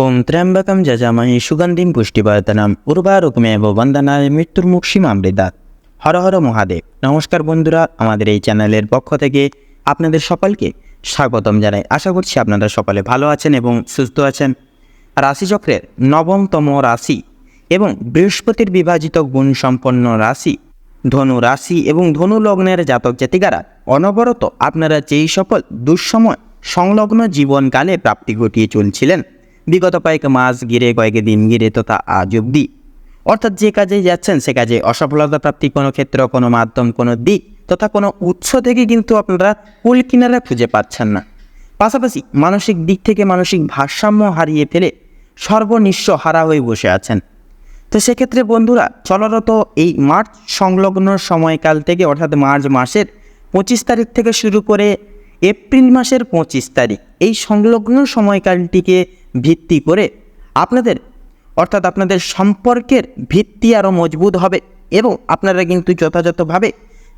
ওম ত্র্যম্বকম যজামহে সুগন্ধিম পুষ্টিবর্ধনম উর্বারুকমেব বন্দনায় মৃত্যুর্মুখ সীমামৃতাৎ। হর হর মহাদেব। নমস্কার বন্ধুরা, আমাদের এই চ্যানেলের পক্ষ থেকে আপনাদের সকলকে স্বাগতম জানাই। আশা করছি আপনারা সকলে ভালো আছেন এবং সুস্থ আছেন। রাশিচক্রের নবমতম রাশি এবং বৃহস্পতির বিভাজিত গুণসম্পন্ন রাশি ধনু রাশি এবং ধনু লগ্নের জাতক জাতিকারা অনবরত আপনারা যেই সকল দুঃসময় সংলগ্ন জীবনকালে প্রাপ্তি ঘটিয়ে চলছিলেন বিগত কয়েক মাস ঘিরে, কয়েক দিন ঘিরে তথা আজ অবধি, অর্থাৎ যে কাজে যাচ্ছেন সে কাজে অসফলতা প্রাপ্তি, কোনো ক্ষেত্র, কোনো মাধ্যম, কোনো দিক তথা কোনো উৎস থেকে কিন্তু আপনারা কুল কিনারা খুঁজে পাচ্ছেন না। পাশাপাশি মানসিক দিক থেকে মানসিক ভারসাম্য হারিয়ে ফেলে সর্বনিঃস্ব হারা হয়ে বসে আছেন। তো সেক্ষেত্রে বন্ধুরা, চলরত এই মার্চ সংলগ্ন সময়কাল থেকে, অর্থাৎ মার্চ মাসের 25 তারিখ থেকে শুরু করে এপ্রিল মাসের 25 তারিখ, এই সংলগ্ন সময়কালটিকে ভিত্তি করে আপনাদের সম্পর্কের ভিত্তি আরও মজবুত হবে এবং আপনারা কিন্তু যথাযথভাবে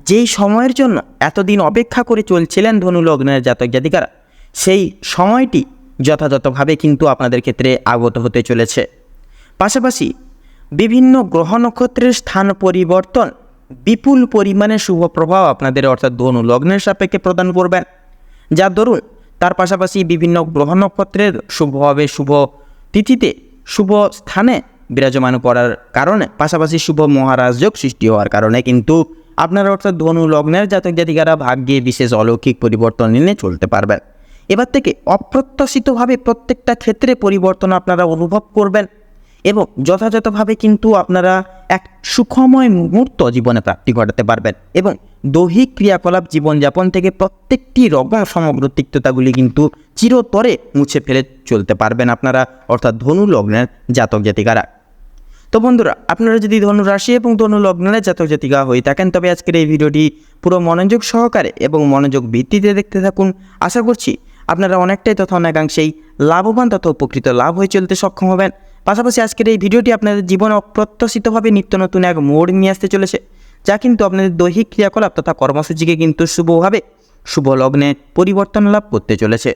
যেই সময়ের জন্য এতদিন অপেক্ষা করে চলছিলেন ধনু লগ্নের জাতক জাতিকারা, সেই সময়টি যথাযথভাবে কিন্তু আপনাদের ক্ষেত্রে আগত হতে চলেছে। পাশাপাশি বিভিন্ন গ্রহ নক্ষত্রের স্থান পরিবর্তন বিপুল পরিমাণে শুভ প্রভাব আপনাদের অর্থাৎ ধনু লগ্নের সাপেক্ষে প্রদান করবেন, যার দরুন তার পাশাপাশি বিভিন্ন গ্রহ নক্ষত্রের শুভভাবে, শুভ তিথিতে, শুভ স্থানে বিরাজমান করার কারণে, পাশাপাশি শুভ মহারাজ যোগ সৃষ্টি হওয়ার কারণে কিন্তু আপনারা অর্থাৎ ধনু লগ্নের জাতক জাতিকারা ভাগ্যে বিশেষ অলৌকিক পরিবর্তন এনে চলতে পারবেন। এবার থেকে অপ্রত্যাশিতভাবে প্রত্যেকটা ক্ষেত্রে পরিবর্তন আপনারা অনুভব করবেন এবং যথাযথভাবে কিন্তু আপনারা এক সুখময় মুহূর্ত জীবনে প্রাপ্তি ঘটাতে পারবেন এবং দৈহিক ক্রিয়াকলাপ জীবনযাপন থেকে প্রত্যেকটি রকম সমগ্র তিক্ততাগুলি কিন্তু চিরতরে মুছে ফেলে চলতে পারবেন আপনারা অর্থাৎ ধনু লগ্নের জাতক জাতিকারা। তো বন্ধুরা, আপনারা যদি ধনু রাশি এবং ধনু লগ্নের জাতক জাতিকা হয়ে থাকেন তবে আজকের এই ভিডিওটি পুরো মনোযোগ সহকারে এবং মনোযোগ ভিত্তিতে দেখতে থাকুন। আশা করছি আপনারা অনেকটাই তথা অনেকাংশেই লাভবান তথা উপকৃত লাভ হয়ে চলতে সক্ষম হবেন। পাশাপাশি আজকের এই ভিডিওটি আপনাদের জীবনে অপ্রত্যাশিতভাবে নিত্য নতুন এক মোড় নিয়ে আসতে চলেছে, যা কিন্তু আপনাদের দৈহিক ক্রিয়াকলাপ তথা কর্মসূচিকে কিন্তু শুভভাবে শুভ লগ্নে পরিবর্তন লাভ করতে চলেছে।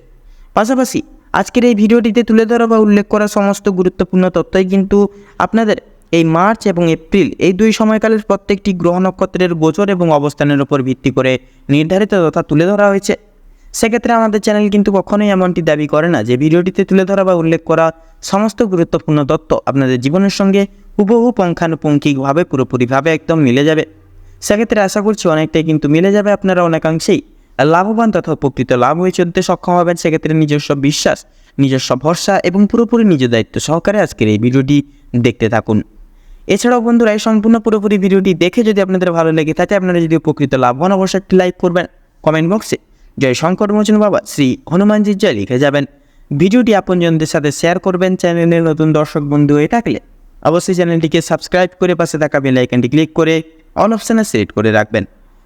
পাশাপাশি আজকের এই ভিডিওটিতে তুলে ধরা বা উল্লেখ করা সমস্ত গুরুত্বপূর্ণ তথ্যই কিন্তু আপনাদের এই মার্চ এবং এপ্রিল এই দুই সময়কালের প্রত্যেকটি গ্রহ নক্ষত্রের গোচর এবং অবস্থানের উপর ভিত্তি করে নির্ধারিত তথা তুলে ধরা হয়েছে। সেক্ষেত্রে আমাদের চ্যানেল কিন্তু কখনোই এমনটি দাবি করে না যে ভিডিওটিতে তুলে ধরা বা উল্লেখ করা সমস্ত গুরুত্বপূর্ণ তথ্য আপনাদের জীবনের সঙ্গে হুবহু পুঙ্খানুপুঙ্খিকভাবে পুরোপুরিভাবে একদম মিলে যাবে। সেক্ষেত্রে আশা করছি অনেকটাই কিন্তু মিলে যাবে, আপনারা অনেকাংশেই লাভবান তথা উপকৃত লাভ হয়ে চলতে সক্ষম হবেন। সেক্ষেত্রে নিজস্ব বিশ্বাস, নিজস্ব ভরসা এবং পুরোপুরি নিজ দায়িত্ব সহকারে আজকের এই ভিডিওটি দেখতে থাকুন। এছাড়াও বন্ধুরা, এই সম্পূর্ণ পুরোপুরি ভিডিওটি দেখে যদি আপনাদের ভালো লেগে থাকে, আপনারা যদি উপকৃত লাভ হন, অবশ্যই একটি লাইক করবেন, কমেন্ট বক্সে জয় শঙ্কর মোচন বাবা শ্রী হনুমানজির জয় লিখে যাবেন। ভিডিওটি আপনজনদের সাথে শেয়ার করবেন। চ্যানেলের নতুন দর্শক বন্ধু হয়ে থাকলে অবশ্যই চ্যানেলটিকে সাবস্ক্রাইব করে পাশে থাকা বেল আইকনটি ক্লিক করে অল অপশানে সিলেক্ট করে রাখবেন,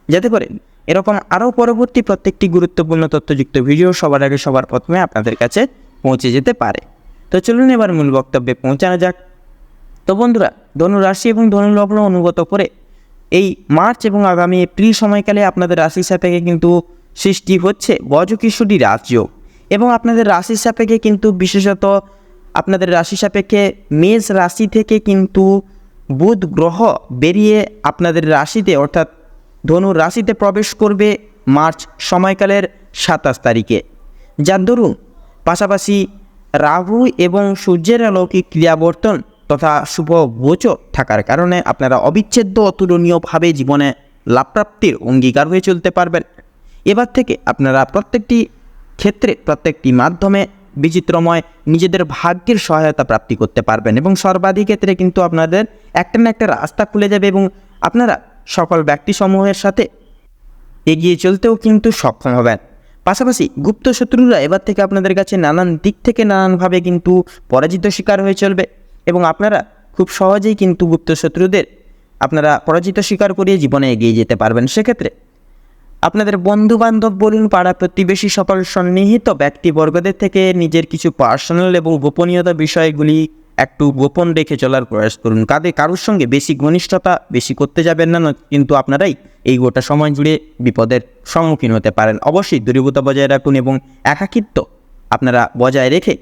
যাতে করে এরকম আরও পরবর্তী প্রত্যেকটি গুরুত্বপূর্ণ তথ্যযুক্ত ভিডিও সবার আগে সবার প্রথমে আপনাদের কাছে পৌঁছে যেতে পারে। তো চলুন এবার মূল বক্তব্যে পৌঁছানো যাক। তো বন্ধুরা, ধনু রাশি এবং ধনু লগ্ন অনুগত করে এই মার্চ এবং আগামী এপ্রিল সময়কালে আপনাদের রাশির সাপেক্ষে কিন্তু সৃষ্টি হচ্ছে গজকেশরী রাজযোগ এবং আপনাদের রাশির সাপেক্ষে কিন্তু বিশেষত আপনাদের রাশি সাপেক্ষে মেষ রাশি থেকে কিন্তু বুধ গ্রহ বেরিয়ে আপনাদের রাশিতে অর্থাৎ ধনু রাশিতে প্রবেশ করবে মার্চ সময়কালের 27 তারিখে, যার দরুন পাশাপাশি রাহু এবং সূর্যের অলৌকিক ক্রিয়াবর্তন তথা শুভ গোচর থাকার কারণে আপনারা অবিচ্ছেদ্য অতুলনীয়ভাবে জীবনে লাভপ্রাপ্তির অঙ্গীকার হয়ে চলতে পারবেন। এবার থেকে আপনারা প্রত্যেকটি ক্ষেত্রে, প্রত্যেকটি মাধ্যমে বিচিত্রময় নিজেদের ভাগ্যের সহায়তা প্রাপ্তি করতে পারবেন এবং সর্বাধিক ক্ষেত্রে কিন্তু আপনাদের একটা না একটা রাস্তা খুলে যাবে এবং আপনারা সকল ব্যক্তিসমূহের সাথে এগিয়ে চলতেও কিন্তু সক্ষম হবেন। পাশাপাশি গুপ্ত শত্রুরা এবার থেকে আপনাদের কাছে নানান দিক থেকে নানানভাবে কিন্তু পরাজিত শিকার হয়ে চলবে এবং আপনারা খুব সহজেই কিন্তু গুপ্ত শত্রুদের আপনারা পরাজিত স্বীকার করিয়ে জীবনে এগিয়ে যেতে পারবেন। সেক্ষেত্রে আপনাদের বন্ধুবান্ধব বলুন, পাড়া প্রতিবেশী সকল সন্নিহিত ব্যক্তিবর্গদের থেকে নিজের কিছু পার্সোনাল এবং গোপনীয়তা বিষয়গুলি একটু গোপন রেখে চলার প্রয়াস করুন। কারোর সঙ্গে বেশি ঘনিষ্ঠতা বেশি করতে যাবেন না, কিন্তু আপনারাই এই গোটা সময় জুড়ে বিপদের সম্মুখীন হতে পারেন। অবশ্যই দূরীভূত বজায় রাখুন এবং একাকিত্ব আপনারা বজায় রেখে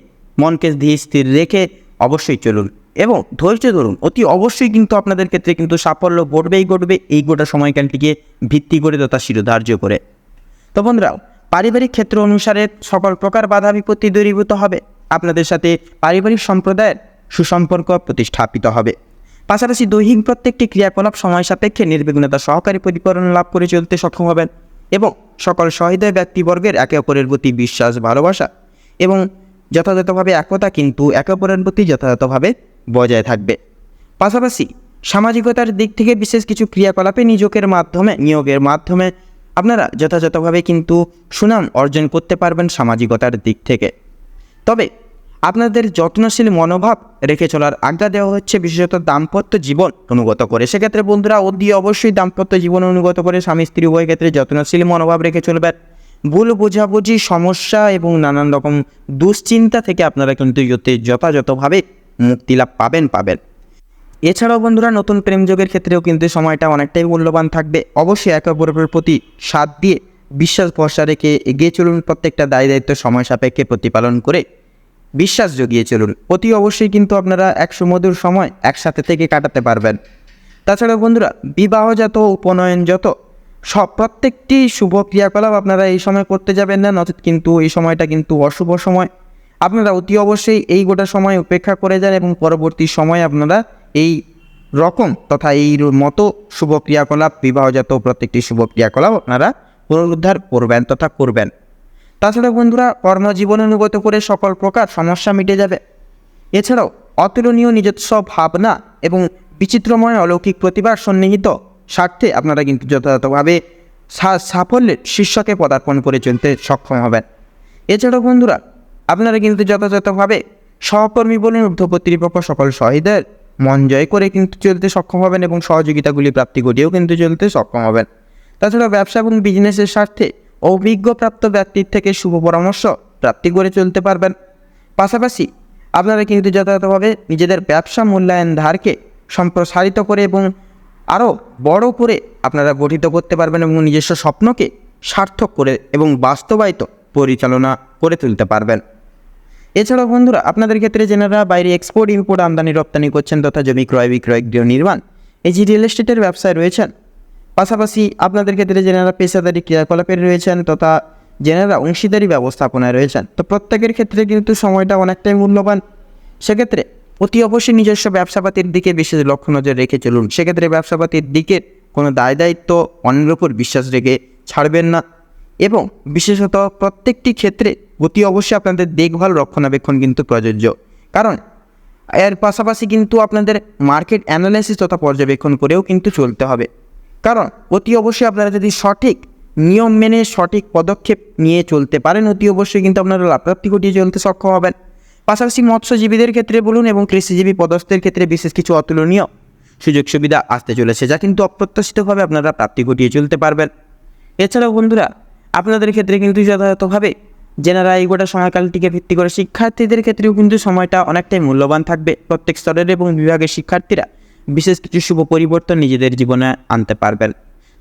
মনকে ধীর স্থির রেখে অবশ্যই চলুন এবং ধৈর্য ধরুন। অতি অবশ্যই কিন্তু আপনাদের ক্ষেত্রে কিন্তু সাফল্য ঘটবে এই গোটা সময়কালটিকে ভিত্তি করে তথা শিরোধার্য করে। তো বন্ধুরা, পারিবারিক ক্ষেত্র অনুসারে সকল প্রকার বাধা বিপত্তি দূরীভূত হবে, আপনাদের সাথে পারিবারিক সম্প্রদায়ের সুসম্পর্ক প্রতিষ্ঠাপিত হবে। পাশাপাশি দৈহিক প্রত্যেকটি ক্রিয়াকলাপ সময় সাপেক্ষে নির্বিঘ্নতা সহকারী পরিপূরণ লাভ করে চলতে সক্ষম হবেন এবং সকল সহৃদয় ব্যক্তিবর্গের একে অপরের প্রতি বিশ্বাস, ভালোবাসা এবং যথাযথভাবে একতা কিন্তু একে অপরের প্রতি যথাযথভাবে বজায় থাকবে। পাশাপাশি সামাজিকতার দিক থেকে বিশেষ কিছু ক্রিয়াকলাপে নিয়োগের মাধ্যমে আপনারা যথাযথভাবে কিন্তু সুনাম অর্জন করতে পারবেন সামাজিকতার দিক থেকে। তবে আপনাদের যত্নশীল মনোভাব রেখে চলার আজ্ঞা দেওয়া হচ্ছে, বিশেষত দাম্পত্য জীবন অনুগত করে। সেক্ষেত্রে বন্ধুরা, অতি অবশ্যই দাম্পত্য জীবন অনুগত করে স্বামী স্ত্রী উভয় ক্ষেত্রে যত্নশীল মনোভাব রেখে চলবেন। ভুল বোঝাবুঝি, সমস্যা এবং নানান রকম দুশ্চিন্তা থেকে আপনারা কিন্তু যথাযথভাবে মুক্তি লাভ পাবেন। এছাড়াও বন্ধুরা, নতুন প্রেমযোগের ক্ষেত্রেও কিন্তু সময়টা অনেকটাই মূল্যবান থাকবে। অবশ্যই একে অপরের প্রতি সাথ দিয়ে বিশ্বাস ভরসা রেখে এগিয়ে চলুন, প্রত্যেকটা দায়িত্ব সময় সাপেক্ষে প্রতিপালন করে বিশ্বাস জগিয়ে চলুন। অতি অবশ্যই কিন্তু আপনারা এক সুমধুর সময় একসাথে থেকে কাটাতে পারবেন। তাছাড়া বন্ধুরা, বিবাহজাত, উপনয়নজাত প্রত্যেকটি শুভ ক্রিয়াকলাপ আপনারা এই সময় করতে যাবেন না, নচেত কিন্তু এই সময়টা কিন্তু অশুভ সময়। আপনারা অতি অবশ্যই এই গোটা সময় উপেক্ষা করে যান এবং পরবর্তী সময়ে আপনারা এই রকম তথা এই মতো শুভ ক্রিয়াকলাপ, বিবাহজাত প্রত্যেকটি শুভ ক্রিয়াকলাপ আপনারা পুনরুদ্ধার করবেন। তাছাড়া বন্ধুরা, কর্মজীবন অনুগত করে সকল প্রকার সমস্যা মিটে যাবে। এছাড়াও অতুলনীয় নিজস্ব ভাবনা এবং বিচিত্রময় অলৌকিক প্রতিভার সন্নিহিত স্বার্থে আপনারা কিন্তু যথাযথভাবে সাফল্যের শীর্ষকে পদার্পণ করে চলতে সক্ষম হবেন। এছাড়াও বন্ধুরা, আপনারা কিন্তু যথাযথভাবে সহকর্মী বলুন, ঊর্ধ্ব কর্তৃপক্ষ সকল সহৃদয়ের মন জয় করে কিন্তু চলতে সক্ষম হবেন এবং সহযোগিতাগুলি প্রাপ্তি ঘটিয়েও কিন্তু চলতে সক্ষম হবেন। তাছাড়া ব্যবসা এবং বিজনেসের স্বার্থে অভিজ্ঞপ্রাপ্ত ব্যক্তির থেকে শুভ পরামর্শ প্রাপ্তি করে চলতে পারবেন। পাশাপাশি আপনারা কিন্তু যথাযথভাবে নিজেদের ব্যবসা মূল্যায়ন ধারকে সম্প্রসারিত করে এবং আরও বড় করে আপনারা গঠিত করতে পারবেন এবং নিজস্ব স্বপ্নকে সার্থক করে এবং বাস্তবায়িত পরিচালনা করে তুলতে পারবেন। এছাড়াও বন্ধুরা, আপনাদের ক্ষেত্রে যেনারা বাইরে এক্সপোর্ট ইম্পোর্ট আমদানি রপ্তানি করছেন তথা জমি ক্রয় বিক্রয়, গৃহ নির্মাণ, এই যে রিয়েল এস্টেটের ব্যবসায় রয়েছেন, পাশাপাশি আপনাদের ক্ষেত্রে যেনারা পেশাদারি ক্রিয়াকলাপের রয়েছেন তথা যেনারা অংশীদারি ব্যবস্থাপনায় রয়েছেন, তো প্রত্যেকের ক্ষেত্রে কিন্তু সময়টা অনেকটাই মূল্যবান। সেক্ষেত্রে অতি অবশ্যই নিজস্ব ব্যবসাপাতির দিকে বিশেষ লক্ষ্য নজর রেখে চলুন। সেক্ষেত্রে ব্যবসাপাতির দিকে কোনো দায়িত্ব অন্যের উপর বিশ্বাস রেখে ছাড়বেন না এবং বিশেষত প্রত্যেকটি ক্ষেত্রে অতি অবশ্যই আপনাদের দেখভাল রক্ষণাবেক্ষণ কিন্তু প্রযোজ্য, কারণ এর পাশাপাশি কিন্তু আপনাদের মার্কেট অ্যানালাইসিস তথা পর্যবেক্ষণ করেও কিন্তু চলতে হবে। কারণ অতি অবশ্যই আপনারা যদি সঠিক নিয়ম মেনে সঠিক পদক্ষেপ নিয়ে চলতে পারেন, অতি অবশ্যই কিন্তু আপনারা লাভপ্রাপ্তি ঘটিয়ে চলতে সক্ষম হবেন। পাশাপাশি মৎস্যজীবীদের ক্ষেত্রে বলুন এবং কৃষিজীবী পদস্থের ক্ষেত্রে বিশেষ কিছু অতুলনীয় সুযোগ সুবিধা আসতে চলেছে, যা কিন্তু অপ্রত্যাশিতভাবে আপনারা প্রাপ্তি ঘটিয়ে চলতে পারবেন। এছাড়াও বন্ধুরা, আপনাদের ক্ষেত্রে কিন্তু যথাযথভাবে যেনারা এই গোটা সময়কালটিকে ভিত্তি করে শিক্ষার্থীদের ক্ষেত্রেও কিন্তু সময়টা অনেকটাই মূল্যবান থাকবে। প্রত্যেক স্তরের এবং বিভাগের শিক্ষার্থীরা বিশেষ কিছু শুভ পরিবর্তন নিজেদের জীবনে আনতে পারবেন।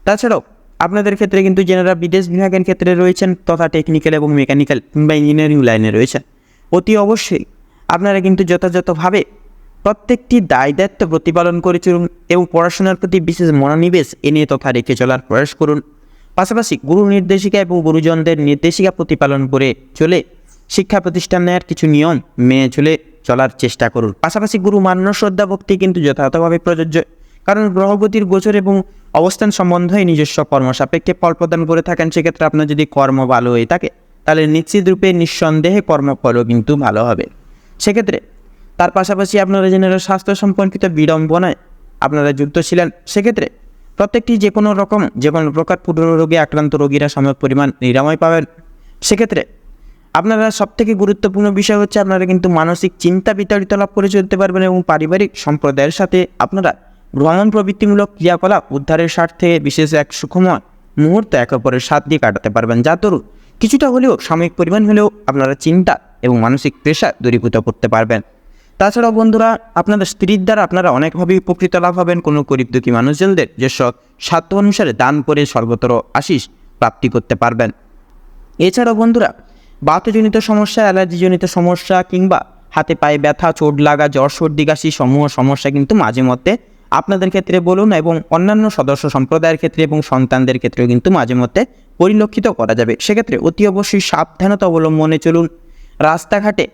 তাছাড়াও আপনাদের ক্ষেত্রে কিন্তু যেনারা বিদেশ বিভাগের ক্ষেত্রে রয়েছেন তথা টেকনিক্যাল এবং মেকানিক্যাল কিংবা ইঞ্জিনিয়ারিং লাইনে রয়েছেন, অতি অবশ্যই আপনারা কিন্তু যথাযথভাবে প্রত্যেকটি দায়িত্ব প্রতিপালন করে চলুন এবং পড়াশোনার প্রতি বিশেষ মনোনিবেশ এনে তথা রেখে চলার প্রয়াস করুন। পাশাপাশি গুরু নির্দেশিকা এবং গুরুজনদের নির্দেশিকা প্রতিপালন করে চলে শিক্ষা প্রতিষ্ঠানের কিছু নিয়ম মেনে চলার চেষ্টা করুন। পাশাপাশি গুরু মান্য শ্রদ্ধা ভক্তি কিন্তু যথাযথভাবে প্রযোজ্য, কারণ গ্রহগতির গোচর এবং অবস্থান সম্বন্ধে নিজস্ব কর্ম সাপেক্ষে ফল প্রদান করে থাকেন। সেক্ষেত্রে আপনার যদি কর্ম ভালো হয়ে থাকে তাহলে নিশ্চিত রূপে নিঃসন্দেহে কর্মফলও কিন্তু ভালো হবে। সেক্ষেত্রে তার পাশাপাশি আপনারা যেনারা স্বাস্থ্য সম্পর্কিত বিড়ম্বনায় আপনারা যুক্ত ছিলেন, সেক্ষেত্রে প্রত্যেকটি যে কোনো প্রকার পুনরোগে আক্রান্ত রোগীরা সাময়িক পরিমাণ নিরাময় পাবেন। সেক্ষেত্রে আপনারা সবথেকে গুরুত্বপূর্ণ বিষয় হচ্ছে আপনারা কিন্তু মানসিক চিন্তা বিতাড়িত লাভ করে চলতে পারবেন এবং পারিবারিক সম্প্রদায়ের সাথে আপনারা ভ্রমণ প্রবৃত্তিমূলক ক্রিয়াকলাপ উদ্ধারের স্বার্থে বিশেষ এক সুখময় মুহূর্ত একে অপরের সাথ দিয়ে কাটাতে পারবেন, যা দরুন কিছুটা হলেও সাময়িক পরিমাণ হলেও আপনারা চিন্তা এবং মানসিক প্রেশার দূরীভূত করতে পারবেন। তাছাড়াও বন্ধুরা, আপনাদের স্ত্রীর দ্বারা আপনারা অনেকভাবেই উপকৃত লাভ হবেন। কোনো গরিব দুঃখী মানুষজনদের যে সাধ্য অনুসারে দান করে সর্বতর আশিস প্রাপ্তি করতে পারবেন। এছাড়াও বন্ধুরা, বাতজনিত সমস্যা, অ্যালার্জিজনিত সমস্যা কিংবা হাতে পায়ে ব্যথা, চোট লাগা, জ্বর, সর্দি, কাশি সমূহ সমস্যা কিন্তু মাঝে মধ্যে আপনাদের ক্ষেত্রে বলুন এবং অন্যান্য সদস্য সম্প্রদায়ের ক্ষেত্রে এবং সন্তানদের ক্ষেত্রেও কিন্তু মাঝে মধ্যে পরিলক্ষিত করা যাবে। সেক্ষেত্রে অতি অবশ্যই সাবধানতা অবলম্বনে চলুন। রাস্তাঘাটে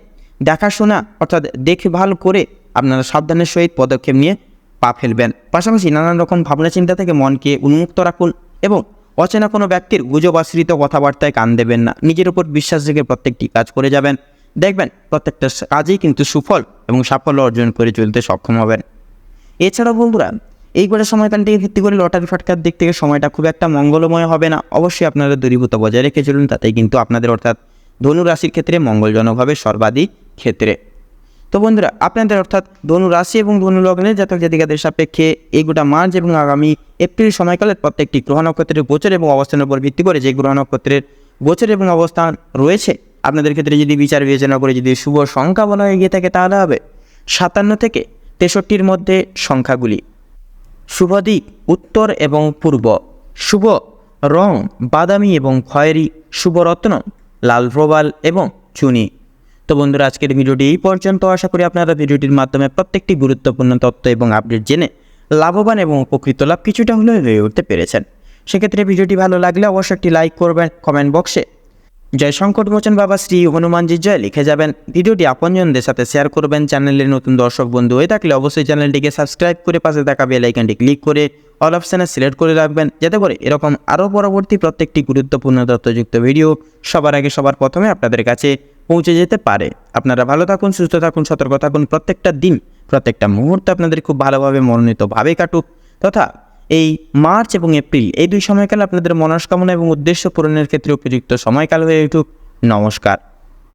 দেখাশোনা অর্থাৎ দেখভাল করে আপনারা সাবধানের সহিত পদক্ষেপ নিয়ে পা ফেলবেন। পাশাপাশি নানান রকম ভাবনা চিন্তা থেকে মনকে উন্মুক্ত রাখুন এবং অচেনা কোনো ব্যক্তির গুজব আশ্রিত কথাবার্তায় কান দেবেন না। নিজের উপর বিশ্বাস রেখে প্রত্যেকটি কাজ করে যাবেন, দেখবেন প্রত্যেকটা কাজেই কিন্তু সুফল এবং সাফল্য অর্জন করে চলতে সক্ষম হবেন। এছাড়াও বন্ধুরা, এই করে সময়কালটিকে ভিত্তি করে লটারি ফাটকার দিক থেকে সময়টা খুব একটা মঙ্গলময় হবে না। অবশ্যই আপনারা দূরীভূত বজায় রেখে চলুন, তাতেই কিন্তু আপনাদের অর্থাৎ ধনু রাশির ক্ষেত্রে মঙ্গলজনক হবে সর্বাধিক ক্ষেত্রে। তো বন্ধুরা, আপনাদের অর্থাৎ ধনু রাশি এবং ধনু লগ্নের জাতক জাতিকাদের সাপেক্ষে এই গোটা মার্চ এবং আগামী এপ্রিল সময়কালের প্রত্যেকটি গ্রহ নক্ষত্রের গোচর এবং অবস্থানের উপর ভিত্তি করে যে গ্রহ নক্ষত্রের গোচর এবং অবস্থান রয়েছে আপনাদের ক্ষেত্রে যদি বিচার বিবেচনা করে যদি শুভ সংখ্যা বলা হয়ে গিয়ে থাকে তাহলে হবে 57 থেকে 63-র মধ্যে সংখ্যাগুলি। শুভ দিক উত্তর এবং পূর্ব, শুভ রং বাদামি এবং খয়েরি, শুভ রত্ন লাল প্রবাল এবং চুনি। তো বন্ধুরা, আজকের ভিডিওটি এই পর্যন্ত। আশা করি আপনারা ভিডিওটির মাধ্যমে প্রত্যেকটি গুরুত্বপূর্ণ তথ্য এবং আপডেট জেনে লাভবান এবং উপকৃত লাভ কিছুটা হলেও হয়ে উঠতে পেরেছেন। সেক্ষেত্রে ভিডিওটি ভালো লাগলে অবশ্যই একটি লাইক করবেন, কমেন্ট বক্সে জয় সংকটমোচন বাবা শ্রী হনুমানজির জয় লিখে যাবেন। ভিডিওটি আপনজনদের সাথে শেয়ার করবেন। চ্যানেলের নতুন দর্শক বন্ধু হয়ে থাকলে অবশ্যই চ্যানেলটিকে সাবস্ক্রাইব করে পাশে থাকা বেল আইকনটি ক্লিক করে অল অপশানে সিলেক্ট করে রাখবেন, যাতে করে এরকম আরও পরবর্তী প্রত্যেকটি গুরুত্বপূর্ণ তথ্যযুক্ত ভিডিও সবার আগে সবার প্রথমে আপনাদের কাছে পৌঁছে যেতে পারে। আপনারা ভালো থাকুন, সুস্থ থাকুন, সতর্ক থাকুন। প্রত্যেকটা দিন প্রত্যেকটা মুহূর্ত আপনাদের খুব ভালোভাবে মনোনীতভাবে কাটুক, তথা এই মার্চ এবং এপ্রিল এই দুই সময়কাল আপনাদের মনস্কামনা এবং উদ্দেশ্য পূরণের ক্ষেত্রে উপযুক্ত সময়কাল হয়ে উঠুক। নমস্কার।